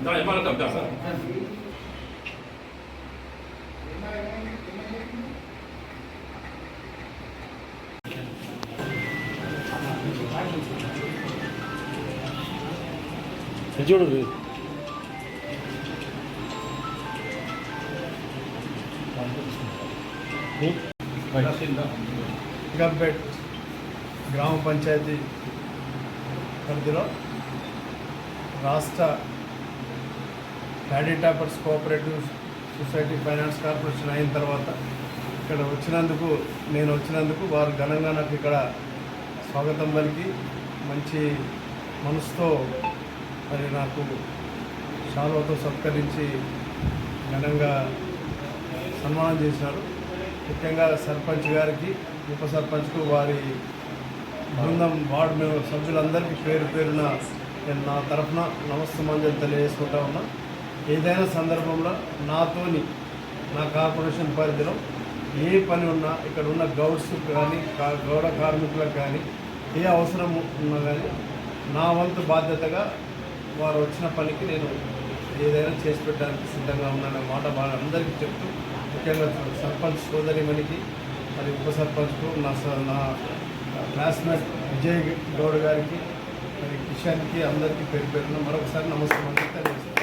那也慢了等不了。చూడు గంపేట్ గ్రామ పంచాయతీ పరిధిలో రాష్ట్ర paddy toppers cooperative society finance corporation అయిన తర్వాత ఇక్కడ నేను వచ్చినందుకు వారు ఘనంగా నాకు ఇక్కడ స్వాగతం పలికి మంచి మనసుతో మరి నాకు శాలువతో సత్కరించి ఘనంగా సన్మానం చేసినారు. ముఖ్యంగా సర్పంచ్ గారికి, ఉప సర్పంచ్కు, వారి బృందం, వార్డు సభ్యులందరికీ పేరు పేరున నేను నా తరఫున నమస్తమాంజలి తెలియజేసుకుంటా ఉన్నా. ఏదైనా సందర్భంలో నాతోని నా కార్పొరేషన్ పరిధిలో ఏ పని ఉన్నా, ఇక్కడ ఉన్న గౌడ్స్ కానీ గౌడ కార్మికులకు కానీ ఏ అవసరం ఉన్నా కానీ నా వంతు బాధ్యతగా వారు వచ్చిన పనికి నేను ఏదైనా చేసి పెట్టడానికి సిద్ధంగా ఉన్నానన్న మాట వాళ్ళందరికీ చెప్తూ, ముఖ్యంగా సర్పంచ్ సోదరిమణికి, మరి ఉప సర్పంచ్కు, నా క్లాస్మేట్ విజయ్ గౌడ్ గారికి, మరి కిషన్కి, అందరికీ పేరు పేరున మరొకసారి నమస్కారం తెలియజేస్తాను.